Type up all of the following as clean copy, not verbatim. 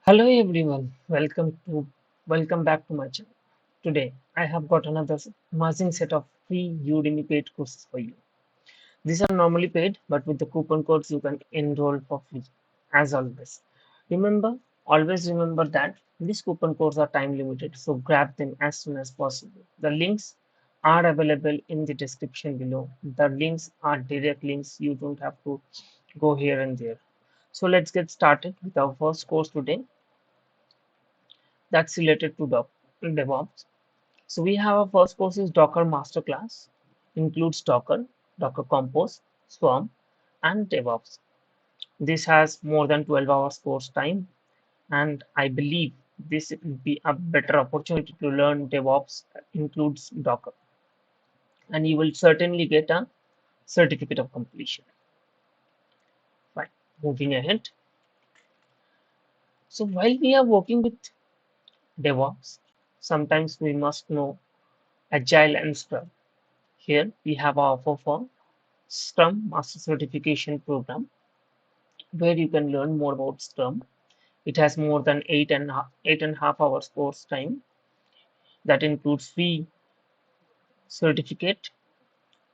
Hello everyone, welcome back to my channel. Today I have got another amazing set of free Udemy paid courses for you. These are normally paid, but with the coupon codes you can enroll for free. As always, always remember that these coupon codes are time limited, so grab them as soon as possible. The links are available in the description below. The links are direct links. You don't have to go here and there. So let's get started with our first course today, that's related to DevOps. So we have our first course is Docker Masterclass, includes Docker, Docker Compose, Swarm, and DevOps. This has more than 12 hours course time, and I believe this will be a better opportunity to learn DevOps includes Docker, and you will certainly get a certificate of completion. Right, moving ahead. So while we are working with DevOps, sometimes we must know Agile and Scrum. Here we have our offer for Scrum Master Certification Program, where you can learn more about Scrum. It has more than 8.5 hours course time that includes free certificate,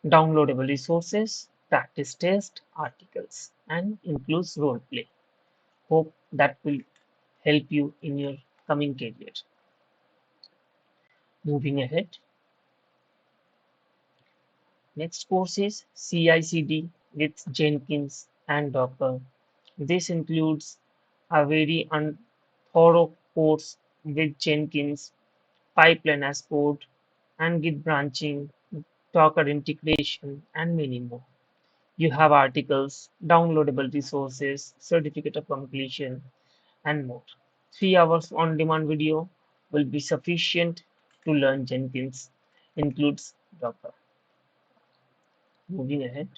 downloadable resources, practice test, articles, and includes role play. Hope that will help you in your coming career. Moving ahead, next course is CI/CD with Jenkins and Docker. This includes a very thorough course with Jenkins, pipeline as code, and Git branching, Docker integration, and many more. You have articles, downloadable resources, certificate of completion, and more. 3 hours on demand video will be sufficient to learn Jenkins, includes Docker. Moving ahead.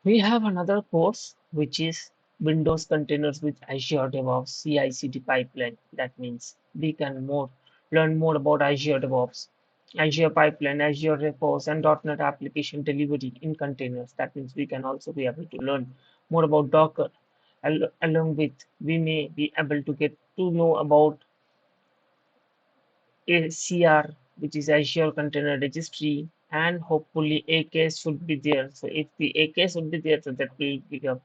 We have another course which is Windows containers with Azure DevOps CI/CD pipeline. That means we can learn more about Azure DevOps, Azure pipeline, Azure repos, and .NET application delivery in containers. That means we can also be able to learn more about Docker. Along with, we may be able to get to know about ACR, which is Azure Container Registry, and hopefully AKS should be there. So if the AKS would be there, so that will be the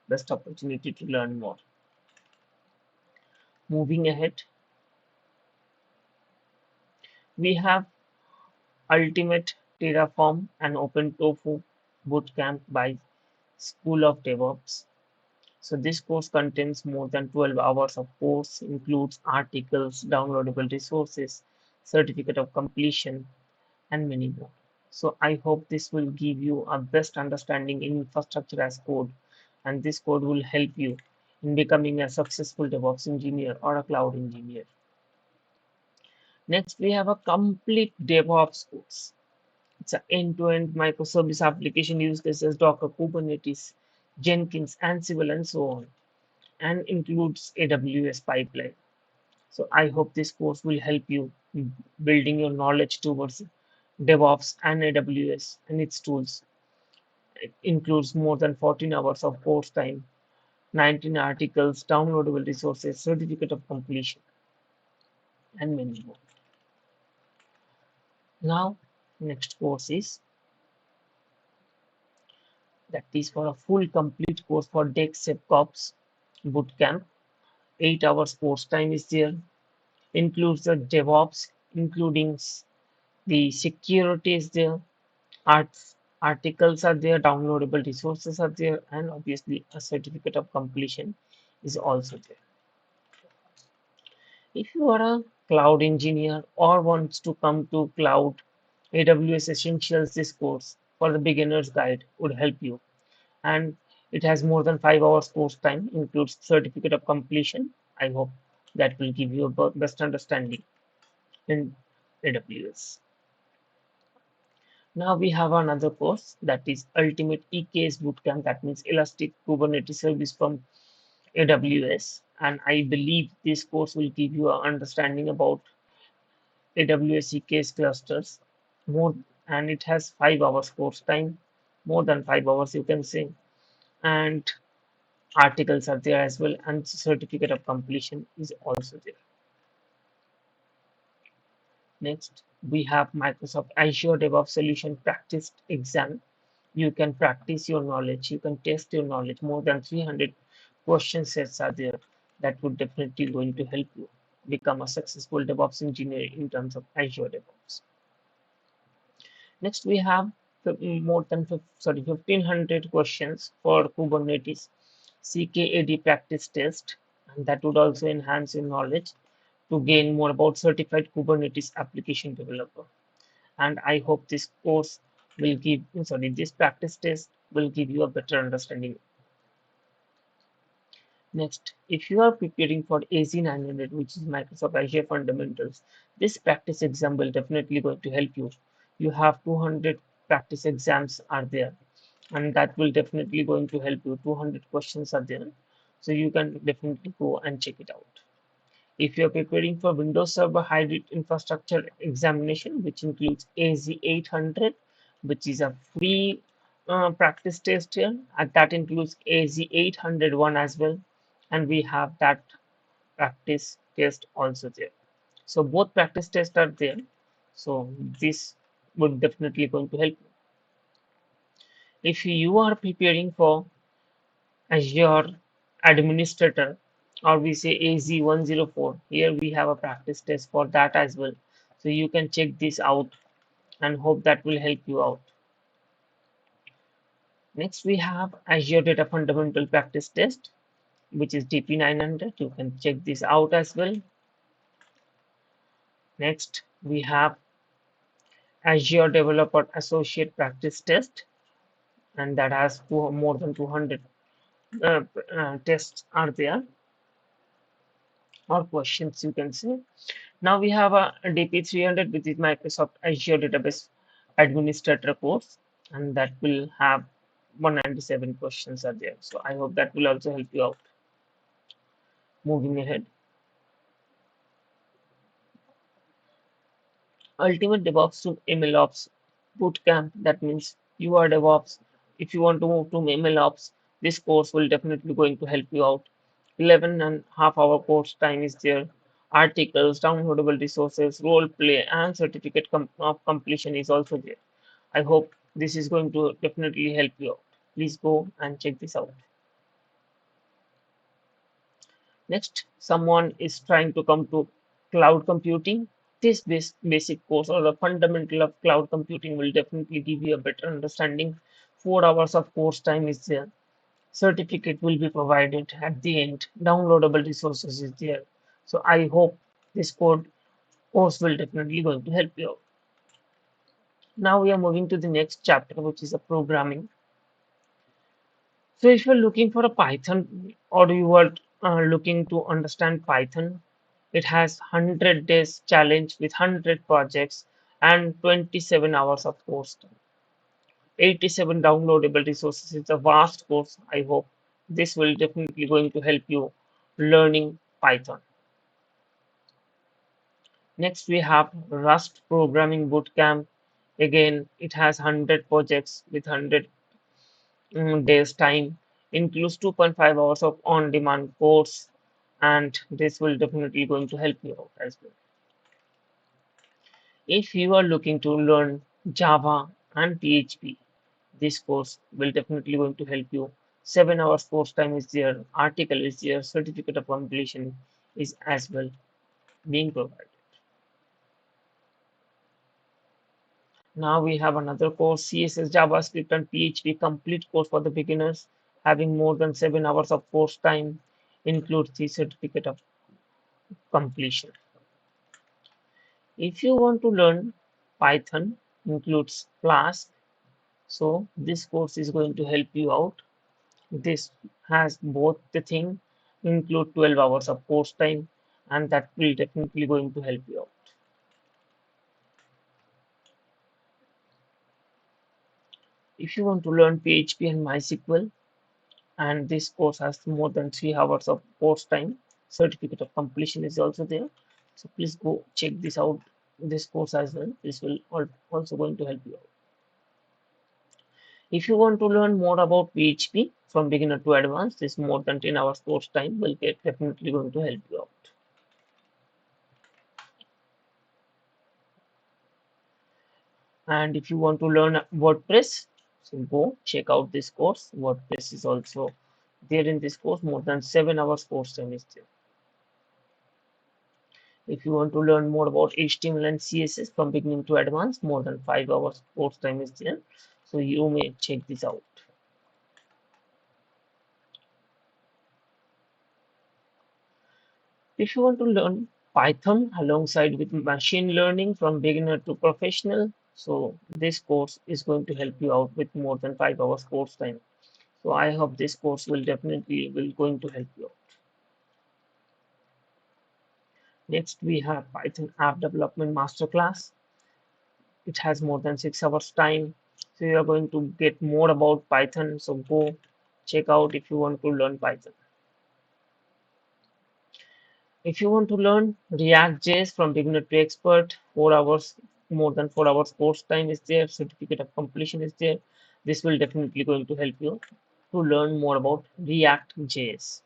best opportunity to learn more. Moving ahead, we have Ultimate Terraform and OpenTofu Bootcamp by School of DevOps. So this course contains more than 12 hours of course, includes articles, downloadable resources, certificate of completion, and many more. So I hope this will give you a best understanding in infrastructure as code, and this code will help you in becoming a successful DevOps engineer or a cloud engineer. Next, we have a complete DevOps course. It's an end-to-end microservice application use cases, Docker, Kubernetes, Jenkins, Ansible, and so on, and includes AWS pipeline. So I hope this course will help you building your knowledge towards DevOps and AWS and its tools. It includes more than 14 hours of course time, 19 articles, downloadable resources, certificate of completion, and many more. Now, next course is that is for a full complete course for DevSecOps Bootcamp. 8 hours course time is there, includes the DevOps, including the security is there, arts, articles are there, downloadable resources are there, and obviously a certificate of completion is also there. If you are a cloud engineer or wants to come to cloud, AWS Essentials, this course for the beginner's guide would help you. And it has more than 5 hours course time, includes certificate of completion. I hope that will give you a best understanding in AWS. Now we have another course that is Ultimate EKS Bootcamp. That means Elastic Kubernetes Service from AWS. And I believe this course will give you an understanding about AWS EKS clusters more, and it has 5 hours course time, more than 5 hours, you can say. And articles are there as well, and certificate of completion is also there. Next, we have Microsoft Azure DevOps Solution Practice Exam. You can practice your knowledge, you can test your knowledge. More than 300 question sets are there that would definitely going to help you become a successful DevOps engineer in terms of Azure DevOps. Next, we have more than 1500 questions for Kubernetes CKAD practice test, and that would also enhance your knowledge to gain more about certified Kubernetes application developer. And I hope this course will give, sorry, this practice test will give you a better understanding. Next, if you are preparing for AZ900, which is Microsoft Azure Fundamentals, this practice exam will definitely going to help you. You have 200 practice exams are there, and that will definitely going to help you. 200 questions are there, so you can definitely go and check it out. If you're preparing for Windows Server Hybrid Infrastructure Examination, which includes AZ800, which is a free practice test here, and that includes AZ801 as well, and we have that practice test also there. So both practice tests are there. So this would definitely going to help you. If you are preparing for Azure Administrator, or we say AZ104. Here we have a practice test for that as well. So you can check this out and hope that will help you out. Next, we have Azure Data Fundamental Practice Test, which is DP900. You can check this out as well. Next, we have Azure Developer Associate Practice Test, and that has more than 200 tests are there, or questions you can say. Now we have a DP300, which is Microsoft Azure Database Administrator course, and that will have 197 questions are there. So I hope that will also help you out. Moving ahead, Ultimate DevOps to MLOps Bootcamp. That means you are DevOps. If you want to move to MLOps, this course will definitely going to help you out. 11 and half hour course time is there. Articles, downloadable resources, role play, and certificate of completion is also there. I hope this is going to definitely help you out. Please go and check this out. Next, someone is trying to come to cloud computing. This basic course or the fundamental of cloud computing will definitely give you a better understanding. 4 hours of course time is there. Certificate will be provided at the end. Downloadable resources is there. So I hope this course will definitely going to help you out. Now we are moving to the next chapter, which is a programming. So if you're looking for a Python, or you are looking to understand Python, it has 100 days challenge with 100 projects and 27 hours of course time. 87 downloadable resources. It's a vast course. I hope this will definitely going to help you learning Python. Next, we have Rust Programming Bootcamp. Again, it has 100 projects with 100 days time, includes 2.5 hours of on-demand course, and this will definitely going to help you out as well. If you are looking to learn Java and PHP, this course will definitely going to help you. 7 hours course time is there, article is there, certificate of completion is as well being provided. Now we have another course, CSS, JavaScript, and PHP complete course for the beginners, having more than 7 hours of course time, includes the certificate of completion. If you want to learn Python, includes Flask, so this course is going to help you out. This has both the thing, include 12 hours of course time, and that will definitely going to help you out. If you want to learn PHP and MySQL, and this course has more than 3 hours of course time, certificate of completion is also there. So please go check this out, this course as well. This will also going to help you out. If you want to learn more about PHP from beginner to advanced, this more than 10 hours course time will get definitely going to help you out. And if you want to learn WordPress, so go check out this course. WordPress is also there in this course. More than 7 hours course time is there. If you want to learn more about HTML and CSS from beginning to advanced, more than 5 hours course time is there. So you may check this out. If you want to learn Python alongside with machine learning from beginner to professional, so this course is going to help you out with more than 5 hours course time. So I hope this course will definitely will going to help you out. Next, we have Python app development masterclass. It has more than 6 hours time. So you are going to get more about Python. So go check out if you want to learn Python. If you want to learn React.js from beginner to expert, 4 hours, more than 4 hours course time is there, certificate of completion is there. This will definitely going to help you to learn more about React.js.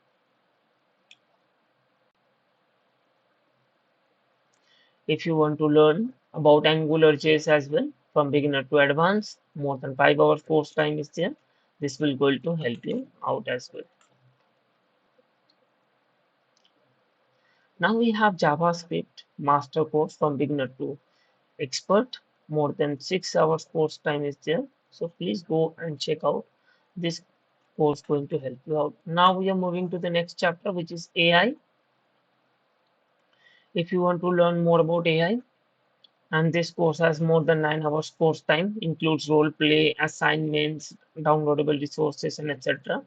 If you want to learn about AngularJS as well, from beginner to advanced, more than 5 hours course time is there. This will going to help you out as well. Now we have JavaScript master course from beginner to expert. More than 6 hours course time is there. So please go and check out this course going to help you out. Now we are moving to the next chapter, which is AI. If you want to learn more about AI, and this course has more than 9 hours course time, includes role play, assignments, downloadable resources, and etc.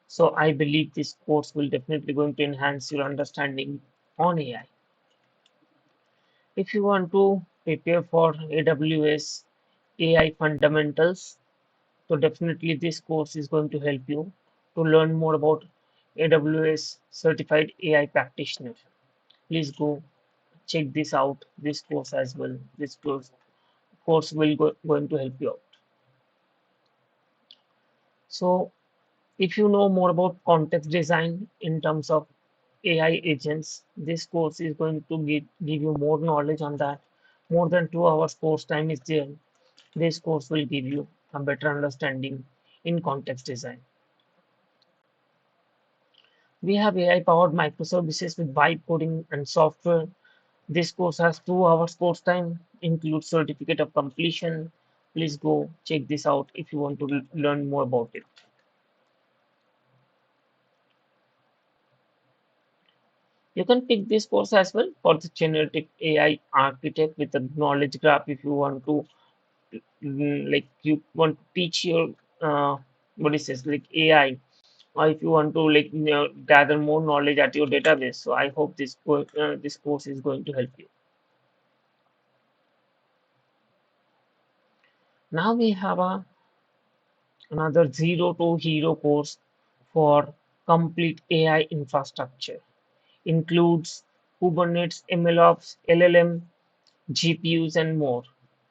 So I believe this course will definitely going to enhance your understanding on AI. If you want to prepare for AWS AI fundamentals, so definitely this course is going to help you to learn more about AWS certified AI practitioner. Please go check this out, this course as well. This course will going to help you out. So if you know more about context design in terms of AI agents, this course is going to give you more knowledge on that. More than 2 hours course time is there. This course will give you a better understanding in context design. We have AI powered microservices with vibe coding and software. This course has 2 hours course time, includes certificate of completion. Please go check this out if you want to learn more about it. You can pick this course as well for the generative AI architect with a knowledge graph if you want to like you want to teach your what is this like AI, or if you want to like gather more knowledge at your database. So I hope this course is going to help you. Now we have another zero to hero course for complete AI infrastructure. Includes Kubernetes, MLOps, LLM, GPUs, and more.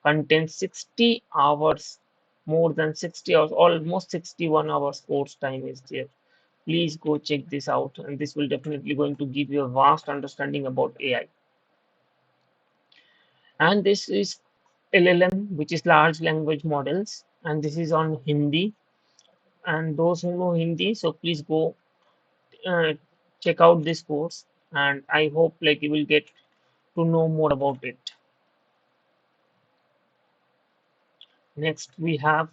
Contains 60 hours, more than 60 hours, almost 61 hours course time is there. Please go check this out, and this will definitely going to give you a vast understanding about AI. And this is LLM, which is large language models, and this is on Hindi. And those who know Hindi, so please go uh, check out this course, and I hope like you will get to know more about it. Next, we have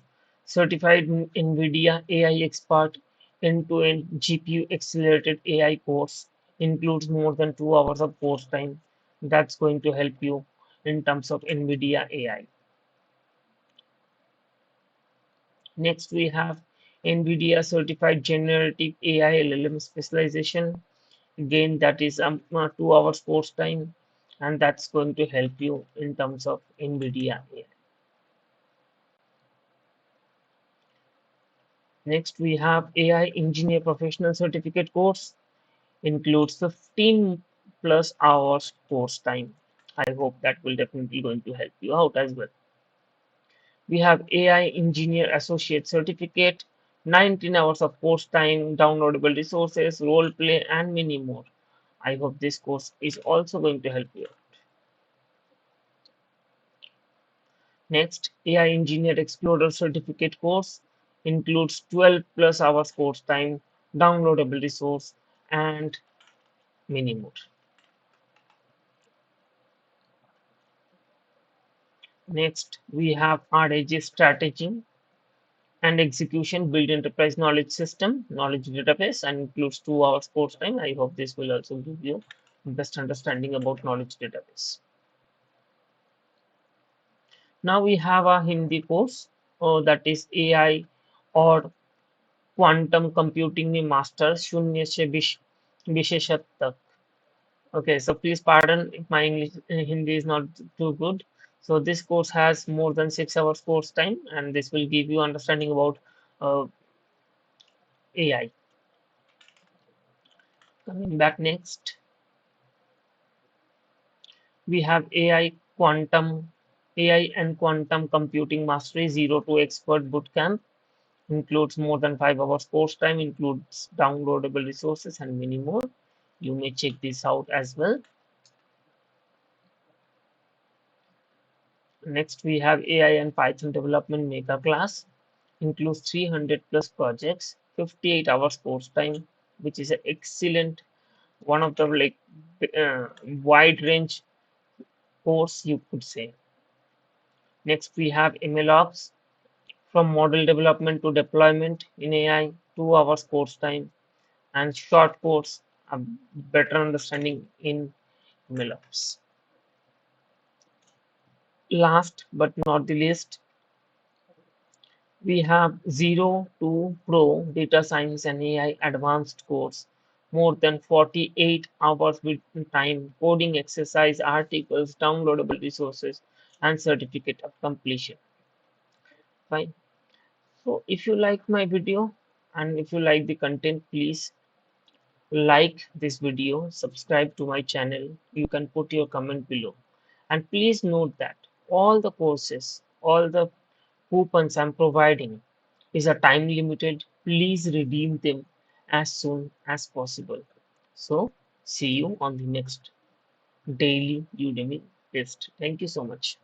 certified NVIDIA AI expert end-to-end GPU accelerated AI course, includes more than 2 hours of course time. That's going to help you in terms of NVIDIA AI. Next, we have NVIDIA certified generative AI LLM specialization. Again, that is 2 hours course time, and that's going to help you in terms of NVIDIA AI. Next, we have AI Engineer Professional Certificate course, includes 15 plus hours course time. I hope that will definitely going to help you out as well. We have AI Engineer Associate Certificate, 19 hours of course time, downloadable resources, role play, and many more. I hope this course is also going to help you. Next, AI Engineer Explorer Certificate course includes 12 plus hours course time, downloadable resource, and many more. Next, we have RAG Strategy and Execution Build Enterprise Knowledge System, Knowledge Database, and includes 2 hours course time. I hope this will also give you best understanding about knowledge database. Now we have a Hindi course that is AI or Quantum Computing में Master शून्य से विशेषज्ञ तक. Okay, so please pardon if my English Hindi is not too good. So this course has more than 6 hours course time, and this will give you understanding about AI. Coming back next, we have AI and Quantum Computing Mastery 0 to Expert Bootcamp. Includes more than 5 hours course time, includes downloadable resources and many more. You may check this out as well. Next, we have AI and Python development mega class. Includes 300 plus projects, 58 hours course time, which is an excellent one of the wide range course you could say. Next, we have MLOps from model development to deployment in AI, 2 hours course time, and short course, a better understanding in MLOps. Last but not the least, we have 0 to Pro Data Science and AI Advanced course, more than 48 hours with time, coding exercise, articles, downloadable resources, and certificate of completion. Fine. So if you like my video and if you like the content, please like this video, subscribe to my channel. You can put your comment below. And please note that all the courses, all the coupons I'm providing is a time limited. Please redeem them as soon as possible. So see you on the next daily Udemy test. Thank you so much.